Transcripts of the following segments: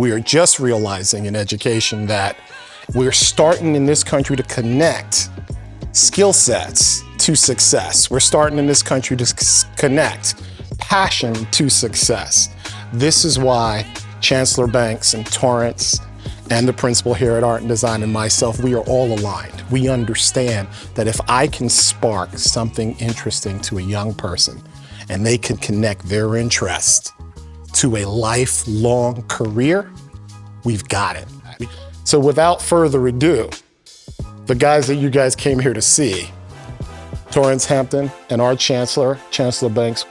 we are just realizing in education that we're starting in this country to connect skill sets to success. We're starting in this country to connect passion to success. This is why Chancellor Banks and Torrance and the principal here at Art and Design and myself, we are all aligned. We understand that if I can spark something interesting to a young person and they can connect their interest to a lifelong career, we've got it. So without further ado, the guys that you guys came here to see, Torrance, Hampton, and our Chancellor, Chancellor Banks.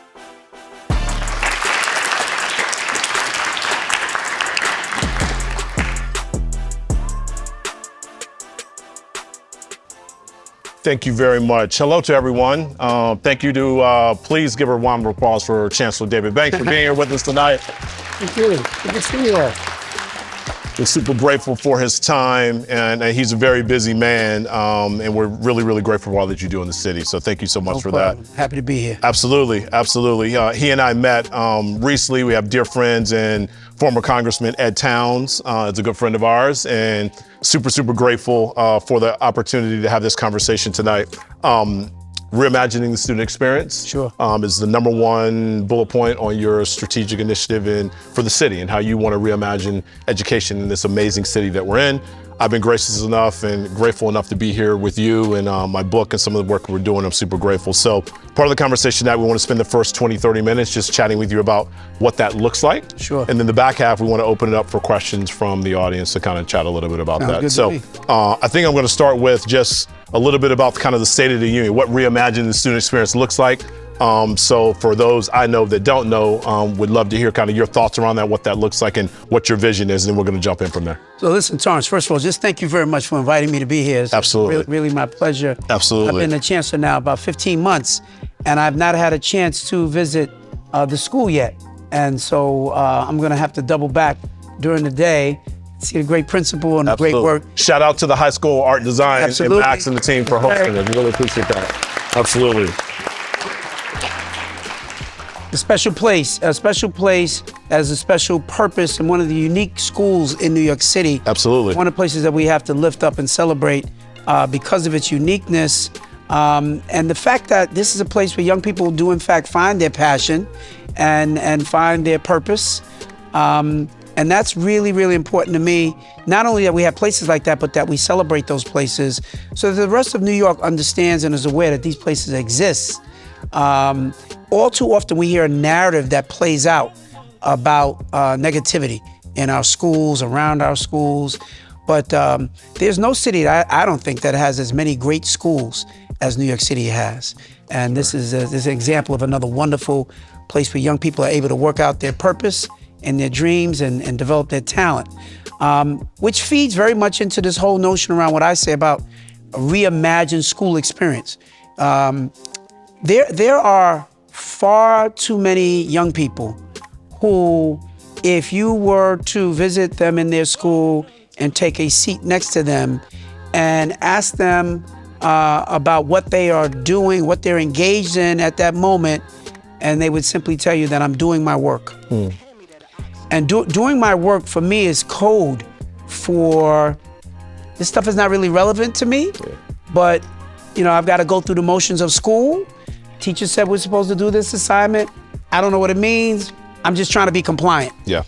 Thank you very much. Hello to everyone. Thank you to, please give a round of applause for Chancellor David Banks for being here with us tonight. Thank you. Good to see you all. We're super grateful for his time, and he's a very busy man, and we're really, really grateful for all that you do in the city. So thank you so much for that. Happy to be here. Absolutely, absolutely. He and I met recently. We have dear friends and former Congressman Ed Towns is a good friend of ours, and super, super grateful for the opportunity to have this conversation tonight. Reimagining the student experience is the #1 bullet point on your strategic initiative for the city and how you want to reimagine education in this amazing city that we're in. I've been gracious enough and grateful enough to be here with you and my book and some of the work we're doing. I'm super grateful. So part of the conversation that we want to spend the first 20, 30 minutes just chatting with you about what that looks like. Sure. And then the back half, we want to open it up for questions from the audience to kind of chat a little bit about that. So I think I'm going to start with just a little bit about kind of the state of the union, what reimagining the student experience looks like. So for those I know that don't know, would love to hear kind of your thoughts around that, what that looks like and what your vision is, and then we're going to jump in from there. So listen, Torrance, first of all, just thank you very much for inviting me to be here. It's Absolutely. Really my pleasure. Absolutely. I've been the chancellor now about 15 months, and I've not had a chance to visit the school yet. And so I'm going to have to double back during the day, see the great principal and the great work. Shout out to the high school art design and Max and the team for hosting it. We really appreciate that. Absolutely. A special place as a special purpose and one of the unique schools in New York City. Absolutely. One of the places that we have to lift up and celebrate because of its uniqueness and the fact that this is a place where young people do in fact find their passion and find their purpose. And that's really, really important to me. Not only that we have places like that, but that we celebrate those places so that the rest of New York understands and is aware that these places exist. All too often we hear a narrative that plays out about negativity in our schools, around our schools. But there's no city that I don't think that has as many great schools as New York City has. And this is an example of another wonderful place where young people are able to work out their purpose and their dreams and develop their talent, which feeds very much into this whole notion around what I say about a reimagined school experience. There are far too many young people who, if you were to visit them in their school and take a seat next to them and ask them about what they are doing, what they're engaged in at that moment, and they would simply tell you that I'm doing my work. And doing my work for me is code for this stuff is not really relevant to me, but you know, I've got to go through the motions of school. Teacher said we're supposed to do this assignment. I don't know what it means. I'm just trying to be compliant. Yeah.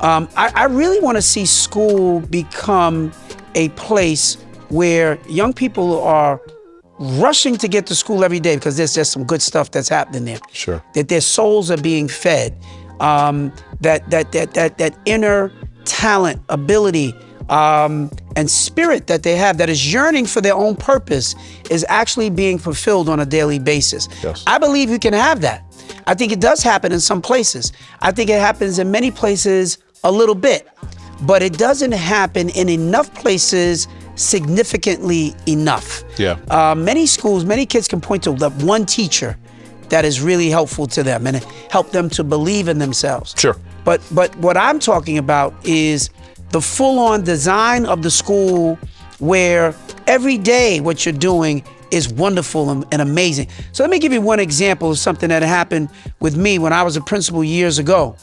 I really want to see school become a place where young people are rushing to get to school every day because there's just some good stuff that's happening there. Sure. That their souls are being fed. That inner talent, ability, and spirit that they have that is yearning for their own purpose is actually being fulfilled on a daily basis. Yes. I believe you can have that. I think it does happen in some places. I think it happens in many places a little bit, but it doesn't happen in enough places significantly enough. Yeah. Many schools, many kids can point to that one teacher that is really helpful to them and help them to believe in themselves. Sure. But what I'm talking about is the full-on design of the school where every day what you're doing is wonderful and amazing. So let me give you one example of something that happened with me when I was a principal years ago.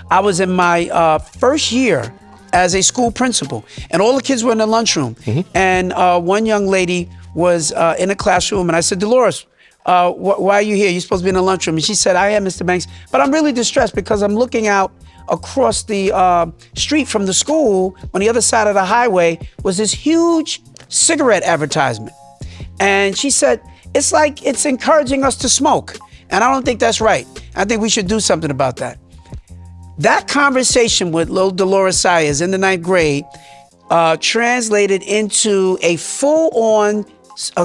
I was in my first year as a school principal, and all the kids were in the lunchroom. And one young lady was in a classroom, and I said, Dolores, why are you here? You're supposed to be in the lunchroom. And she said, I am, Mr. Banks, but I'm really distressed because I'm looking out across the street from the school. On the other side of the highway was this huge cigarette advertisement. And she said, it's like it's encouraging us to smoke. And I don't think that's right. I think we should do something about that. That conversation with little Dolores Sayers in the 9th grade translated into a full-on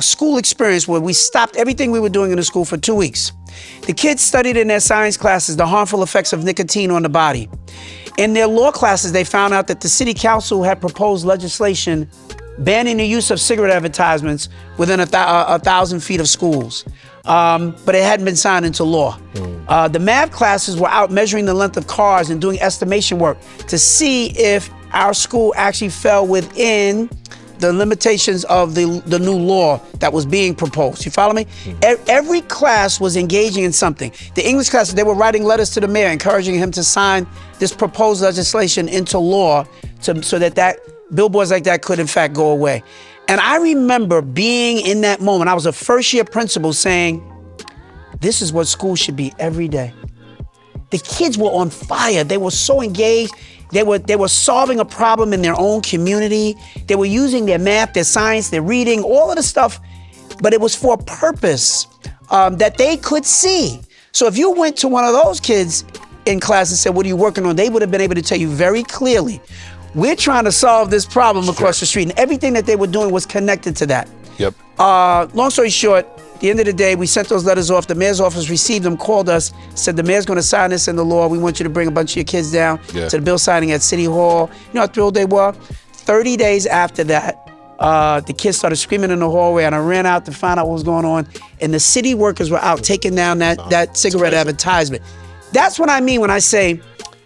school experience where we stopped everything we were doing in the school for 2 weeks. The kids studied in their science classes the harmful effects of nicotine on the body. In their law classes, they found out that the city council had proposed legislation banning the use of cigarette advertisements within 1,000 feet of schools. But it hadn't been signed into law. The math classes were out measuring the length of cars and doing estimation work to see if our school actually fell within the limitations of the new law that was being proposed. You follow me? Every class was engaging in something. The English classes, they were writing letters to the mayor, encouraging him to sign this proposed legislation into law so that billboards like that could in fact go away. And I remember being in that moment, I was a first year principal saying, this is what school should be every day. The kids were on fire. They were so engaged. They were solving a problem in their own community. They were using their math, their science, their reading, all of the stuff, but it was for a purpose that they could see. So if you went to one of those kids in class and said, what are you working on? They would have been able to tell you very clearly, we're trying to solve this problem across the street. And everything that they were doing was connected to that. Yep. Long story short, at the end of the day, we sent those letters off. The mayor's office received them, called us, said the mayor's going to sign this into law. We want you to bring a bunch of your kids down to the bill signing at City Hall. You know how thrilled they were? 30 days after that, the kids started screaming in the hallway, and I ran out to find out what was going on. And the city workers were out taking down that cigarette advertisement. That's what I mean when I say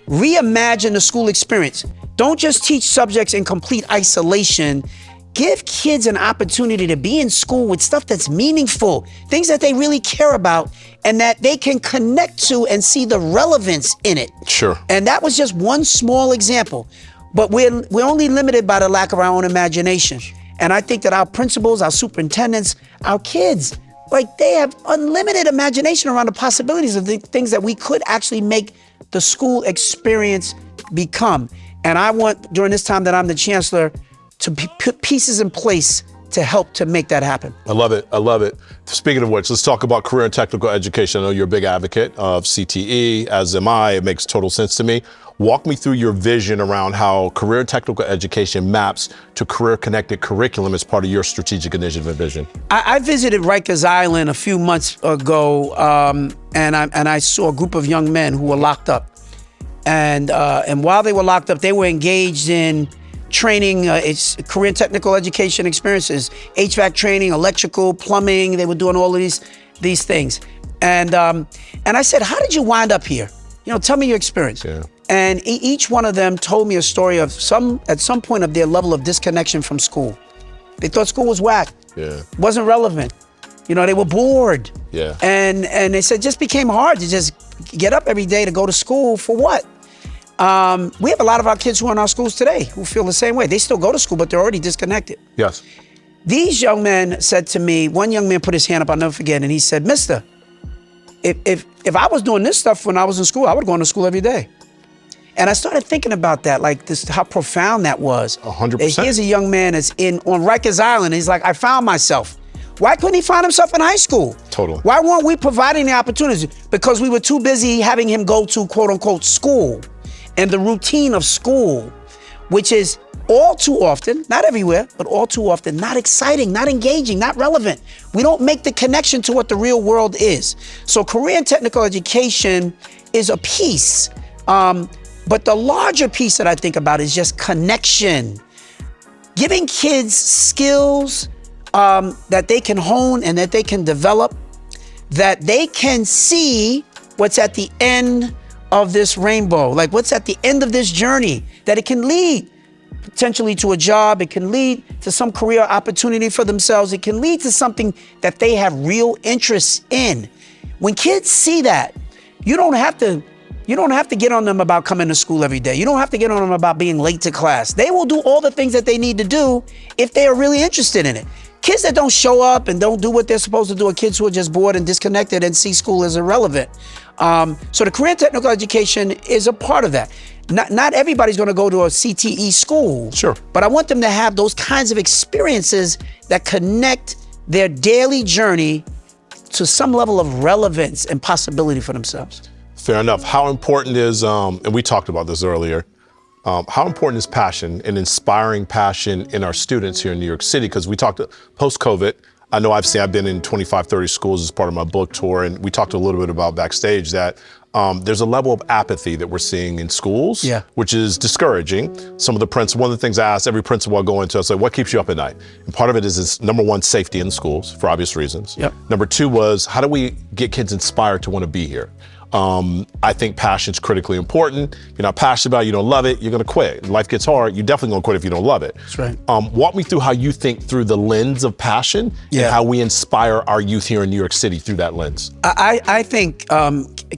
reimagine the school experience. Don't just teach subjects in complete isolation. Give kids an opportunity to be in school with stuff that's meaningful, things that they really care about, and that they can connect to and see the relevance in it. Sure. And that was just one small example. But we're only limited by the lack of our own imagination. And I think that our principals, our superintendents, our kids, like they have unlimited imagination around the possibilities of the things that we could actually make the school experience become. And I want, during this time that I'm the chancellor, to put pieces in place to help to make that happen. I love it. I love it. Speaking of which, let's talk about career and technical education. I know you're a big advocate of CTE, as am I. It makes total sense to me. Walk me through your vision around how career and technical education maps to career-connected curriculum as part of your strategic initiative and vision. I visited Rikers Island a few months ago, and I saw a group of young men who were locked up. And while they were locked up, they were engaged in training, it's career and technical education experiences, HVAC training, electrical, plumbing. They were doing all of these things. And I said, how did you wind up here? You know, tell me your experience. Yeah. And each one of them told me a story of at some point of their level of disconnection from school. They thought school was whack. Yeah. Wasn't relevant. You know, they were bored. Yeah. And they said it just became hard to just get up every day to go to school for what? We have a lot of our kids who are in our schools today who feel the same way. They still go to school, but they're already disconnected. Yes. These young men said to me, one young man put his hand up, I'll never forget, and he said, Mister, if I was doing this stuff when I was in school, I would go to school every day. And I started thinking about that, like this, how profound that was. 100%. Here's a young man that's on Rikers Island. He's like, I found myself. Why couldn't he find himself in high school? Totally. Why weren't we providing the opportunities? Because we were too busy having him go to quote unquote school and the routine of school, which is all too often, not everywhere, but all too often, not exciting, not engaging, not relevant. We don't make the connection to what the real world is. So career and technical education is a piece. But the larger piece that I think about is just connection. Giving kids skills that they can hone and that they can develop, that they can see what's at the end of this rainbow, like what's at the end of this journey, that it can lead potentially to a job, it can lead to some career opportunity for themselves, it can lead to something that they have real interest in. When kids see that, you don't have to You don't have to get on them about coming to school every day. You don't have to get on them about being late to class. They will do all the things that they need to do if they are really interested in it. Kids that don't show up and don't do what they're supposed to do are kids who are just bored and disconnected and see school as irrelevant. So the career and technical education is a part of that. Not everybody's going to go to a CTE school. Sure. But I want them to have those kinds of experiences that connect their daily journey to some level of relevance and possibility for themselves. Fair enough. How important is, and we talked about this earlier, how important is passion and inspiring passion in our students here in New York City? Because we talked post-COVID, I know I've been in 25, 30 schools as part of my book tour, and we talked a little bit about backstage that there's a level of apathy that we're seeing in schools, which is discouraging. One of the things I asked every principal I go into, I say, what keeps you up at night? And part of it is number one, safety in schools for obvious reasons. Yep. Number two was, how do we get kids inspired to want to be here? I think passion's critically important. If you're not passionate about it, you don't love it, you're gonna quit. Life gets hard, you're definitely gonna quit if you don't love it. That's right. Walk me through how you think through the lens of passion and how we inspire our youth here in New York City through that lens. I think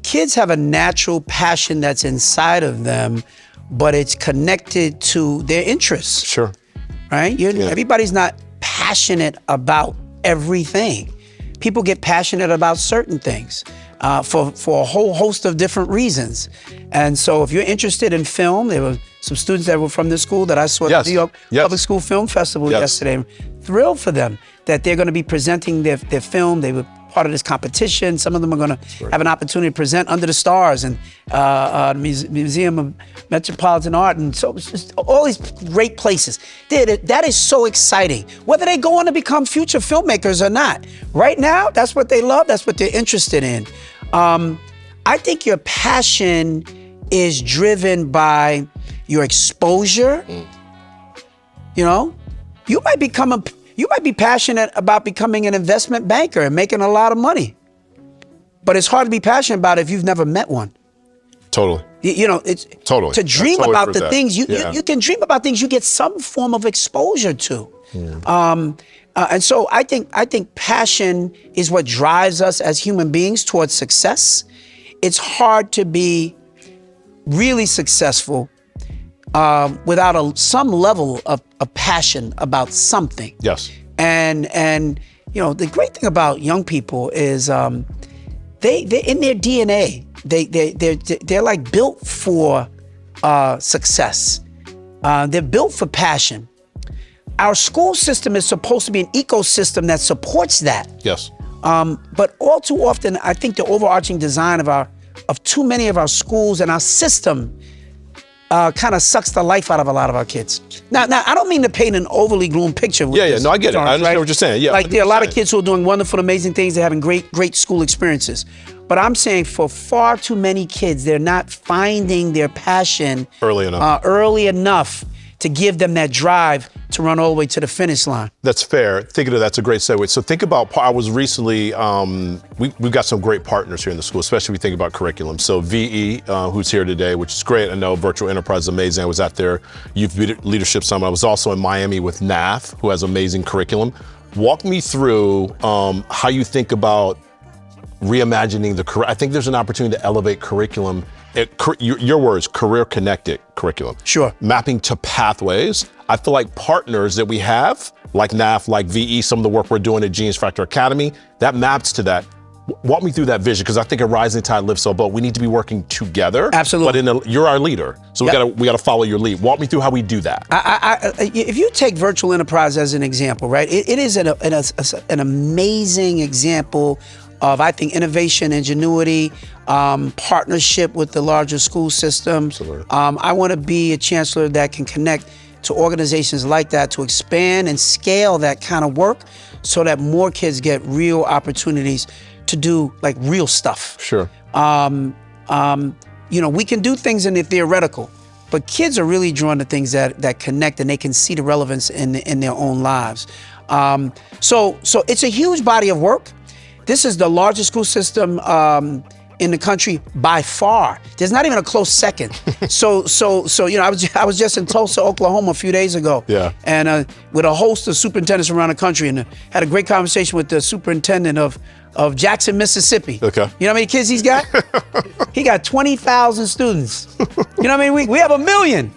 kids have a natural passion that's inside of them, but it's connected to their interests. Sure. Right? Everybody's not passionate about everything. People get passionate about certain things. For a whole host of different reasons. And so if you're interested in film, there were some students that were from this school that I saw at the New York Public School Film Festival yesterday. I'm thrilled for them that they're going to be presenting their film. They were part of this competition. Some of them are going to have an opportunity to present under the stars and Museum of Metropolitan Art, and so just all these great places. That is so exciting. Whether they go on to become future filmmakers or not, right now, that's what they love. That's what they're interested in. I think your passion is driven by your exposure. You know, you might be passionate about becoming an investment banker and making a lot of money, but it's hard to be passionate about it if you've never met one. Totally. You know, it's totally to dream about the things you can dream about things you get some form of exposure to. And so I think passion is what drives us as human beings towards success. It's hard to be really successful without some level of passion about something. Yes. And you know, the great thing about young people is they're in their DNA. They're like built for success. They're built for passion. Our school system is supposed to be an ecosystem that supports that. Yes. But all too often, I think the overarching design of too many of our schools and our system kind of sucks the life out of a lot of our kids. Now, I don't mean to paint an overly gloomed picture. No, I get it. I understand what you're saying. Yeah, like there are a lot of kids who are doing wonderful, amazing things. They're having great school experiences. But I'm saying for far too many kids, they're not finding their passion early enough to give them that drive to run all the way to the finish line. That's fair. Thinking of that's a great segue. So think about, I was recently, we've got some great partners here in the school, especially when we think about curriculum. So VE, who's here today, which is great. I know Virtual Enterprise is amazing. I was at their Youth Leadership Summit. I was also in Miami with NAF, who has amazing curriculum. Walk me through how you think about reimagining the career. I think there's an opportunity to elevate curriculum. Your words, career-connected curriculum. Sure. Mapping to pathways. I feel like partners that we have, like NAF, like VE, some of the work we're doing at Genius Factor Academy, that maps to that. Walk me through that vision, because I think a rising tide lifts all boats. We need to be working together. Absolutely. But you're our leader, so we gotta follow your lead. Walk me through how we do that. If you take Virtual Enterprise as an example, right? It is an amazing example of, I think, innovation, ingenuity, partnership with the larger school system. Absolutely. I want to be a chancellor that can connect to organizations like that to expand and scale that kind of work so that more kids get real opportunities to do like real stuff. Sure. You know, we can do things in the theoretical, but kids are really drawn to things that connect and they can see the relevance in their own lives. So it's a huge body of work. This is the largest school system in the country by far. There's not even a close second. So you know, I was just in Tulsa, Oklahoma a few days ago. Yeah. And with a host of superintendents around the country, and had a great conversation with the superintendent of of Jackson, Mississippi. Okay. You know how many kids he's got? He got 20,000 students. You know what I mean? We have 1 million.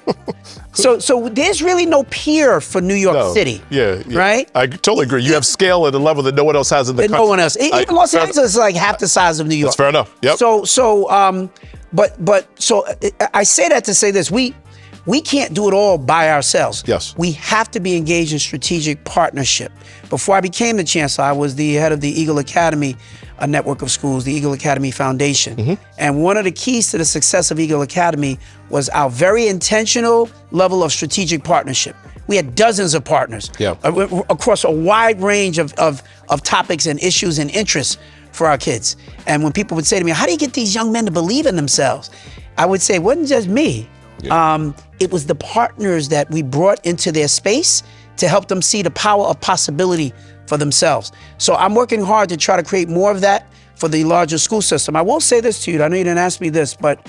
So there's really no peer for New York City. Yeah. Right? I totally agree. You have scale at a level that no one else has in the country. No one else. Even Los Angeles is like half the size of New York. That's fair enough. Yep. So I say that to say this. We can't do it all by ourselves. Yes. We have to be engaged in strategic partnership. Before I became the chancellor, I was the head of the Eagle Academy, a network of schools, the Eagle Academy Foundation. Mm-hmm. And one of the keys to the success of Eagle Academy was our very intentional level of strategic partnership. We had dozens of partners across a wide range of topics and issues and interests for our kids. And when people would say to me, how do you get these young men to believe in themselves? I would say, it wasn't just me. Yeah. It was the partners that we brought into their space to help them see the power of possibility for themselves. So I'm working hard to try to create more of that for the larger school system. I will say this to you, I know you didn't ask me this, but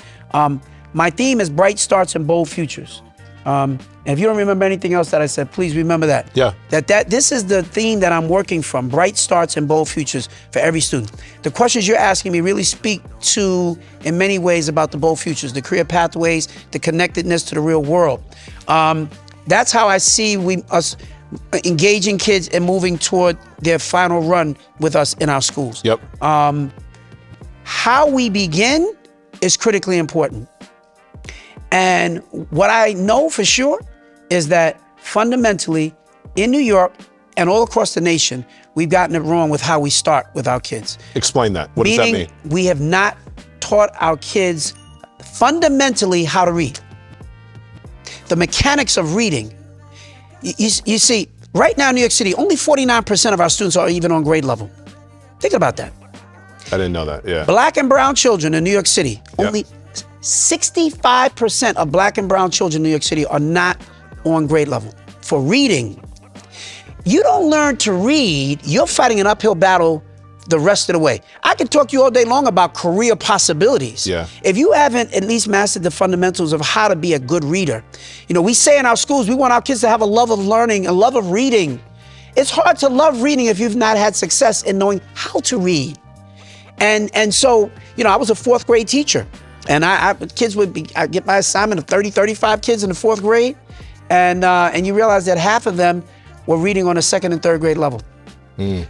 my theme is bright starts and bold futures. And if you don't remember anything else that I said, please remember that. Yeah. That this is the theme that I'm working from, bright starts and bold futures for every student. The questions you're asking me really speak to, in many ways, about the bold futures, the career pathways, the connectedness to the real world. That's how I see us engaging kids and moving toward their final run with us in our schools. Yep. How we begin is critically important. And what I know for sure is that fundamentally in New York and all across the nation, we've gotten it wrong with how we start with our kids. Explain that. What does that mean? We have not taught our kids fundamentally how to read. The mechanics of reading. You see, right now in New York City, only 49% of our students are even on grade level. Think about that. I didn't know that, yeah. Black and brown children in New York City, only 65% of black and brown children in New York City are not on grade level for reading. You don't learn to read, you're fighting an uphill battle the rest of the way. I can talk to you all day long about career possibilities. Yeah. If you haven't at least mastered the fundamentals of how to be a good reader. You know, we say in our schools, we want our kids to have a love of learning, a love of reading. It's hard to love reading if you've not had success in knowing how to read. And so, you know, I was a fourth grade teacher. And I'd get my assignment of 30, 35 kids in the fourth grade. And you realize that half of them were reading on a second and third grade level.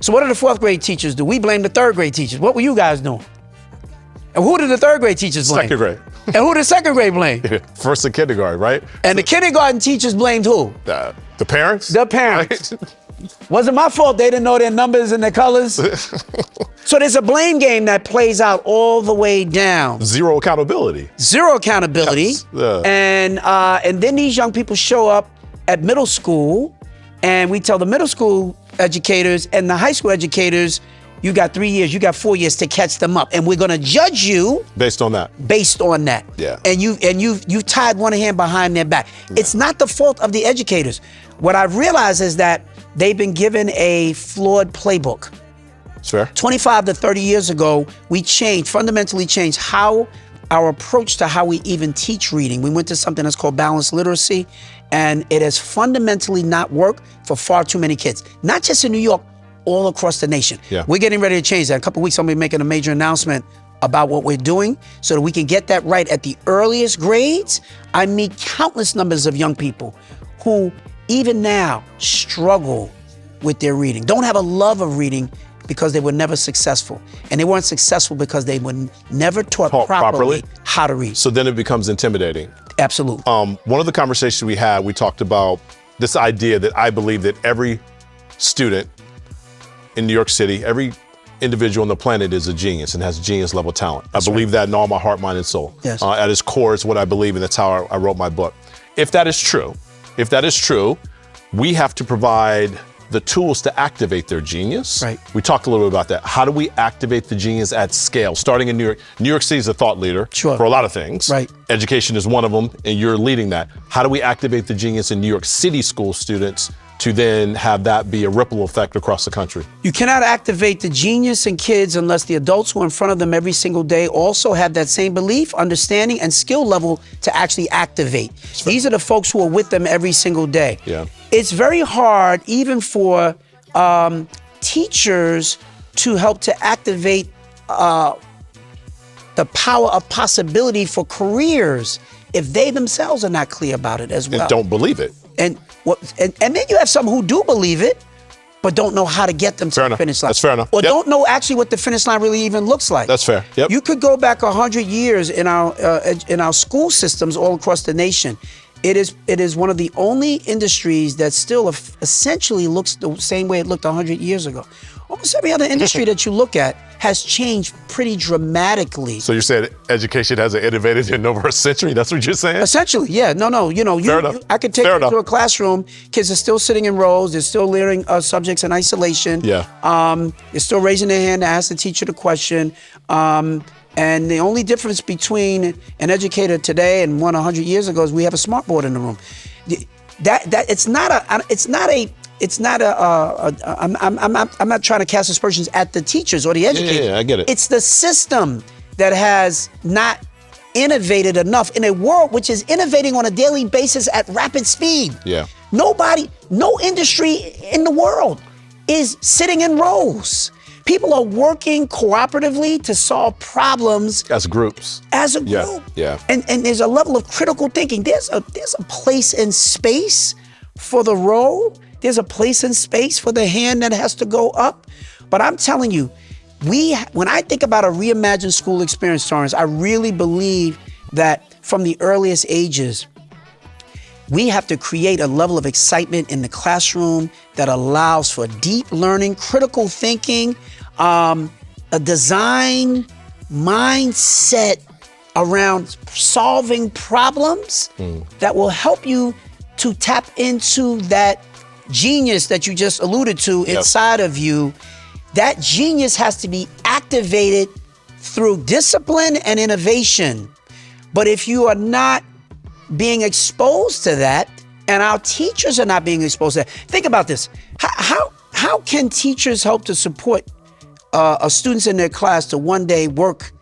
So what do the fourth grade teachers do? We blame the third grade teachers. What were you guys doing? And who did the third grade teachers blame? Second grade. And who did second grade blame? First and kindergarten, right? And the kindergarten teachers blamed who? The parents? The parents. Wasn't my fault they didn't know their numbers and their colors. So there's a blame game that plays out all the way down. Zero accountability. Zero accountability. Yes. And then these young people show up at middle school, and we tell the middle school educators and the high school educators, you got 3 years, you got 4 years to catch them up, and we're gonna judge you based on that. Yeah. And you tied one hand behind their back. Yeah. It's not the fault of the educators. What I've realized is that they've been given a flawed playbook. It's fair. 25 to 30 years ago, we fundamentally changed how our approach to how we even teach reading. We went to something that's called balanced literacy, and it has fundamentally not worked for far too many kids. Not just in New York, all across the nation. Yeah. We're getting ready to change that. In a couple of weeks, I'm gonna be making a major announcement about what we're doing so that we can get that right at the earliest grades. I meet countless numbers of young people who even now struggle with their reading, don't have a love of reading because they were never successful. And they weren't successful because they were never taught properly how to read. So then it becomes intimidating. Absolutely. One of the conversations we had, we talked about this idea that I believe that every student in New York City, every individual on the planet is a genius and has genius level talent. I believe that in all my heart, mind, and soul. Yes. At its core, it's what I believe, and that's how I wrote my book. If that is true, we have to provide the tools to activate their genius. Right. We talked a little bit about that. How do we activate the genius at scale? Starting in New York. New York City is a thought leader for a lot of things. Right. Education is one of them, and you're leading that. How do we activate the genius in New York City school students to then have that be a ripple effect across the country? You cannot activate the genius in kids unless the adults who are in front of them every single day also have that same belief, understanding, and skill level to actually activate. These are the folks who are with them every single day. Yeah. It's very hard even for teachers to help to activate the power of possibility for careers if they themselves are not clear about it as well. And don't believe it. And then you have some who do believe it, but don't know how to get them to the finish line. That's fair enough. Or don't know actually what the finish line really even looks like. That's fair. Yep. You could go back 100 years in our school systems all across the nation. It is one of the only industries that still essentially looks the same way it looked 100 years ago. Almost every other industry that you look at has changed pretty dramatically. So you said education hasn't innovated in over a century? That's what you're saying? Essentially, yeah. No. I could take you to a classroom. Kids are still sitting in rows. They're still learning subjects in isolation. Yeah. They're still raising their hand to ask the teacher the question. And the only difference between an educator today and one 100 years ago is we have a smartboard in the room. I'm not trying to cast aspersions at the teachers or the educators. Yeah, I get it. It's the system that has not innovated enough in a world which is innovating on a daily basis at rapid speed. Yeah. No industry in the world is sitting in rows. People are working cooperatively to solve problems As groups. as a group. Yeah. And there's a level of critical thinking. There's a place and space for the row. There's a place and space for the hand that has to go up. But I'm telling you, when I think about a reimagined school experience, Torrance, I really believe that from the earliest ages, we have to create a level of excitement in the classroom that allows for deep learning, critical thinking, a design mindset around solving problems that will help you to tap into that genius that you just alluded to inside of you. That genius has to be activated through discipline and innovation. But if you are not being exposed to that, and our teachers are not being exposed to that, think about this. How can teachers help to support students in their class to one day work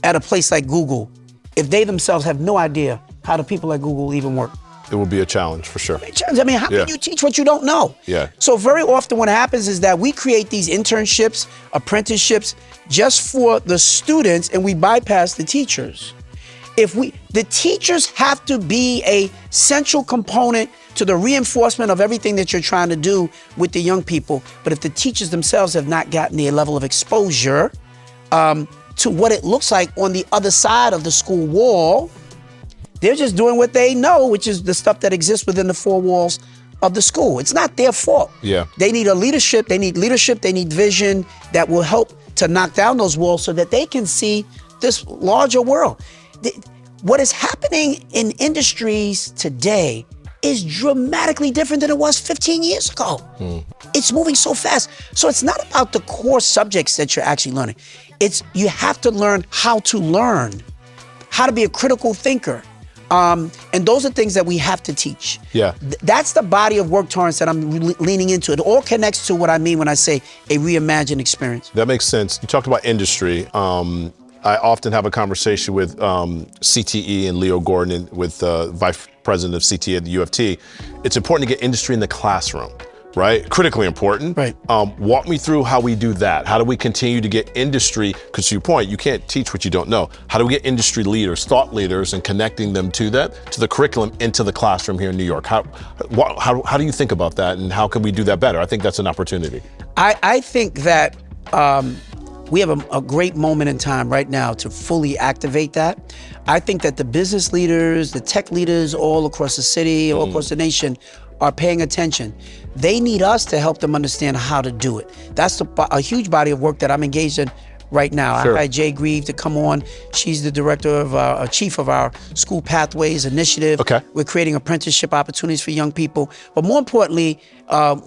at a place like Google if they themselves have no idea how the people at Google even work? It will be a challenge for sure. I mean, how can you teach what you don't know? Yeah. So very often what happens is that we create these internships, apprenticeships just for the students, and we bypass the teachers. The teachers have to be a central component to the reinforcement of everything that you're trying to do with the young people. But if the teachers themselves have not gotten the level of exposure to what it looks like on the other side of the school wall, they're just doing what they know, which is the stuff that exists within the four walls of the school. It's not their fault. Yeah. They need leadership, they need vision that will help to knock down those walls so that they can see this larger world. What is happening in industries today is dramatically different than it was 15 years ago. It's moving so fast. So it's not about the core subjects that you're actually learning. You have to learn how to be a critical thinker. And those are things that we have to teach. Yeah. That's the body of work, Torrance, that I'm leaning into. It all connects to what I mean when I say a reimagined experience. That makes sense. You talked about industry. I often have a conversation with CTE and Leo Gordon, with Vice President of CTE at the U of T. It's important to get industry in the classroom, right? Critically important. Right. Walk me through how we do that. How do we continue to get industry, because to your point, you can't teach what you don't know. How do we get industry leaders, thought leaders, and connecting them to the curriculum into the classroom here in New York? How do you think about that, and how can we do that better? I think that's an opportunity. I think that we have a great moment in time right now to fully activate that. I think that the business leaders, the tech leaders all across the city, all across the nation are paying attention. They need us to help them understand how to do it. That's a huge body of work that I'm engaged in right now. Sure. I had Jay Grieve to come on. She's the director of, chief of our School Pathways Initiative. Okay. We're creating apprenticeship opportunities for young people. But more importantly,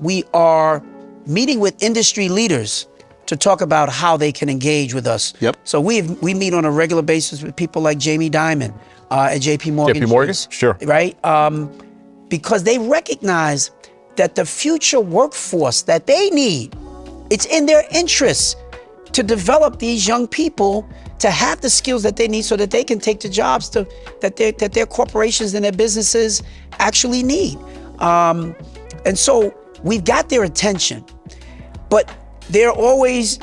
we are meeting with industry leaders to talk about how they can engage with us. Yep. So we meet on a regular basis with people like Jamie Dimon at JP Morgan. JP Morgan, sure. Right? Because they recognize that the future workforce that they need, it's in their interest to develop these young people to have the skills that they need so that they can take the jobs that their corporations and their businesses actually need. And so we've got their attention, but they're always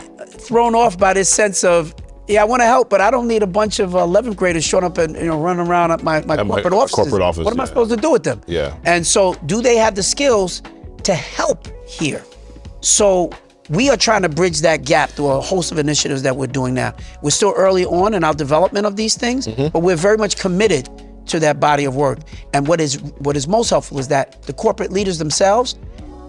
thrown off by this sense of, yeah, I want to help, but I don't need a bunch of 11th graders showing up and running around at my corporate offices. Corporate office, what am I supposed to do with them? Yeah. And so, do they have the skills to help here? So we are trying to bridge that gap through a host of initiatives that we're doing now. We're still early on in our development of these things, but we're very much committed to that body of work. And what is most helpful is that the corporate leaders themselves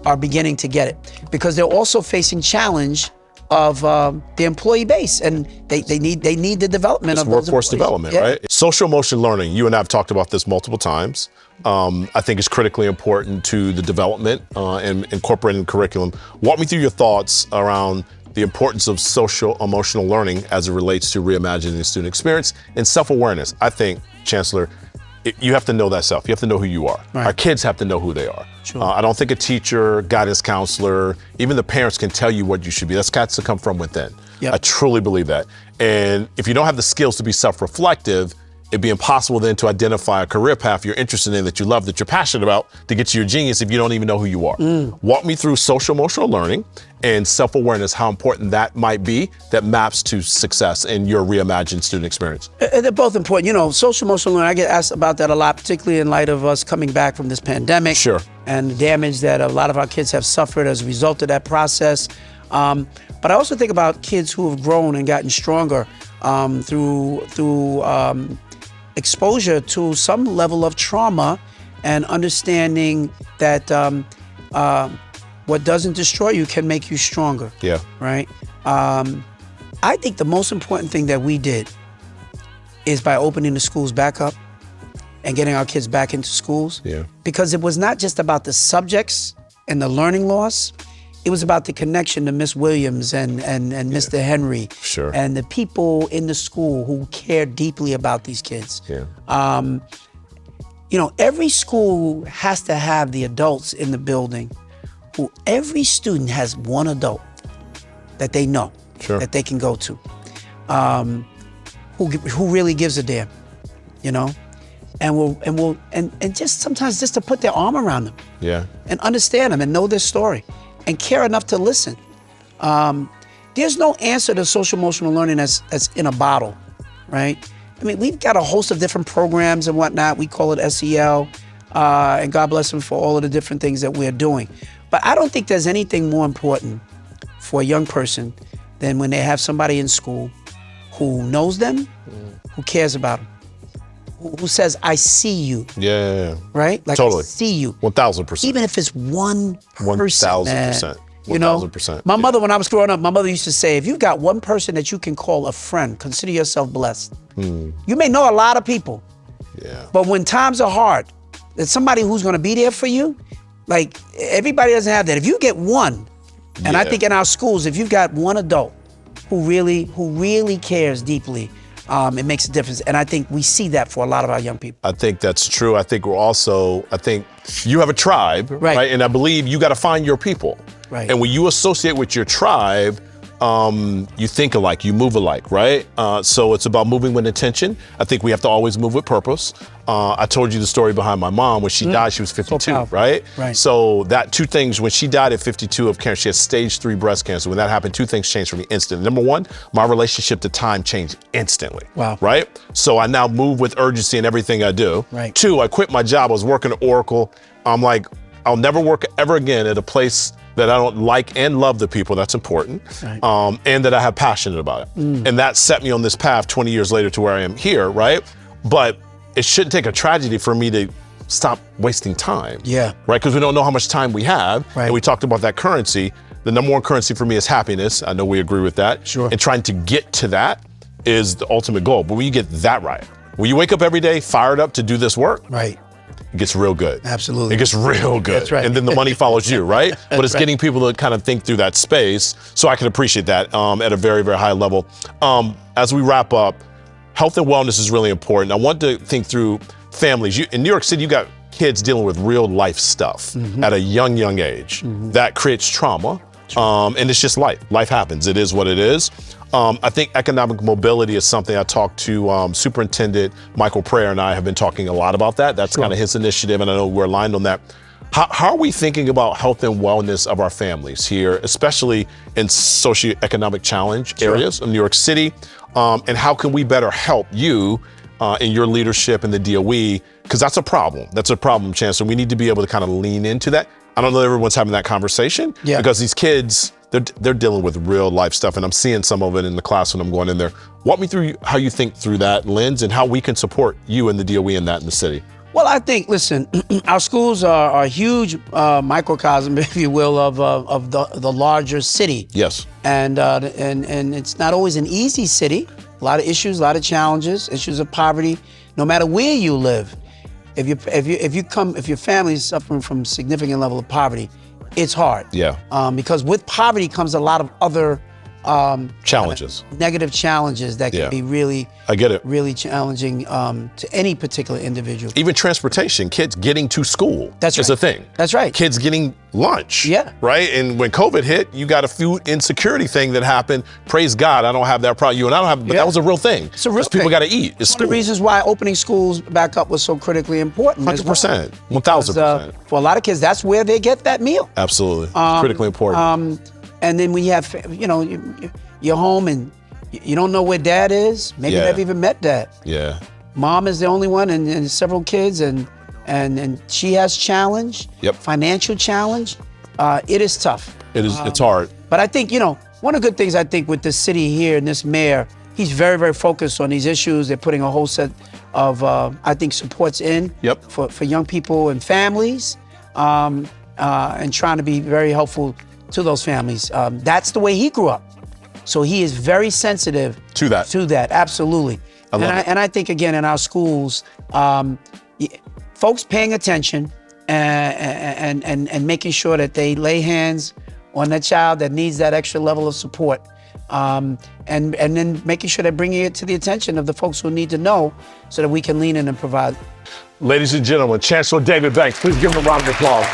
are beginning to get it, because they're also facing challenge of the employee base, and they need the development of those workforce employees. development, right? Social emotional learning. You and I have talked about this multiple times. I think it's critically important to the development and incorporating curriculum. Walk me through your thoughts around the importance of social emotional learning as it relates to reimagining the student experience and self-awareness. I think, Chancellor, you have to know that self. You have to know who you are. Right. Our kids have to know who they are. Sure. I don't think a teacher, guidance counselor, even the parents can tell you what you should be. That's got to come from within. Yep. I truly believe that. And if you don't have the skills to be self-reflective, it'd be impossible then to identify a career path you're interested in, that you love, that you're passionate about, to get to your genius if you don't even know who you are. Walk me through social emotional learning and self-awareness, how important that might be, that maps to success in your reimagined student experience. They're both important. You know, social emotional learning, I get asked about that a lot, particularly in light of us coming back from this pandemic. Sure. And the damage that a lot of our kids have suffered as a result of that process. But I also think about kids who have grown and gotten stronger through exposure to some level of trauma, and understanding that what doesn't destroy you can make you stronger. Yeah. Right? I think the most important thing that we did is by opening the schools back up and getting our kids back into schools. Yeah. Because it was not just about the subjects and the learning loss. It was about the connection to Miss Williams and Mr. Henry. Sure. And the people in the school who cared deeply about these kids. Yeah. You know, every school has to have the adults in the building who, every student has one adult that they know, Sure. that they can go to, who really gives a damn, you know? And just sometimes just to put their arm around them. Yeah. And understand them and know their story and care enough to listen. There's no answer to social emotional learning that's in a bottle, right? I mean, we've got a host of different programs and whatnot. We call it SEL, and God bless them for all of the different things that we're doing. But I don't think there's anything more important for a young person than when they have somebody in school who knows them, who cares about them, who says, I see you. Yeah. Right? Like, Totally. I see you. 1,000%. Even if it's one person. 1,000%. You know, 1,000%. my mother, when I was growing up, my mother used to say, if you got one person that you can call a friend, consider yourself blessed. You may know a lot of people, Yeah. but when times are hard, there's somebody who's going to be there for you. Like, everybody doesn't have that. If you get one, and I Yeah. think in our schools, if you've got one adult who really cares deeply, it makes a difference. And I think we see that for a lot of our young people. I think that's true. I think you have a tribe, right? And I believe you got to find your people. Right. And when you associate with your tribe, you think alike, you move alike, right? So it's about moving with intention. I think we have to always move with purpose. I told you the story behind my mom. When she died, she was 52, right? Right. So that two things, when she died at 52 of cancer, she had stage 3 breast cancer. When that happened, two things changed for me instantly. Number one, my relationship to time changed instantly. Wow. Right? So I now move with urgency in everything I do. Right. Two, I quit my job. I was working at Oracle. I'm like, I'll never work ever again at a place that I don't like and love the people. That's important. Right. And that I have passionate about it. And that set me on this path 20 years later to where I am here, right? But it shouldn't take a tragedy for me to stop wasting time. Yeah. Right? Because we don't know how much time we have. Right. And we talked about that currency. The number one currency for me is happiness. I know we agree with that. Sure. And trying to get to that is the ultimate goal. But when you get that right, when you wake up every day fired up to do this work, Right. it gets real good. Absolutely. It gets real good. That's right. And then the money follows you, right? But it's right. getting people to kind of think through that space. So I can appreciate that at a very, very high level. As we wrap up, health and wellness is really important. I want to think through families. In New York City, you got kids dealing with real life stuff at a young age. That creates trauma. And it's just life. Life happens. It is what it is. I think economic mobility is something I talked to Superintendent Michael Prayer and I have been talking a lot about that. That's kind of his initiative, and I know we're aligned on that. How are we thinking about health and wellness of our families here, especially in socioeconomic challenge areas of New York City? And how can we better help you in your leadership in the DOE? Because that's a problem. That's a problem, Chancellor. We need to be able to kind of lean into that. I don't know that everyone's having that conversation because these kids, they're dealing with real life stuff, and I'm seeing some of it in the class when I'm going in there. Walk me through how you think through that lens and how we can support you and the DOE in that in the city. Well, I think, listen, our schools are a huge microcosm, if you will, of the larger city. Yes. And it's not always an easy city. A lot of issues, a lot of challenges, issues of poverty. No matter where you live, if your family is suffering from significant level of poverty, it's hard. Yeah. Because with poverty comes a lot of other challenges, negative challenges that can be really, I get it, really challenging to any particular individual. Even transportation, kids getting to school. That's right. Is a thing. That's right. Kids getting lunch. Yeah. Right. And when COVID hit, you got a food insecurity thing that happened. Praise God, I don't have that problem. You and I don't have, but that was a real thing. It's a real thing. People got to eat. It's one of the reasons why opening schools back up was so critically important. 100%, 1,000%. For a lot of kids, that's where they get that meal. Absolutely, it's critically important. And then we have, you're home and you don't know where dad is. Maybe you never even met dad. Yeah. Mom is the only one and several kids and she has challenge. Yep. Financial challenge. It is tough. It is, it's hard. But I think, one of the good things I think with the city here and this mayor, he's very, very focused on these issues. They're putting a whole set of, I think, supports in for young people and families and trying to be very helpful to those families. That's the way he grew up. So he is very sensitive to that. Absolutely. And I think, again, in our schools, folks paying attention and making sure that they lay hands on that child that needs that extra level of support. And then making sure they're bringing it to the attention of the folks who need to know so that we can lean in and provide. Ladies and gentlemen, Chancellor David Banks, please give him a round of applause.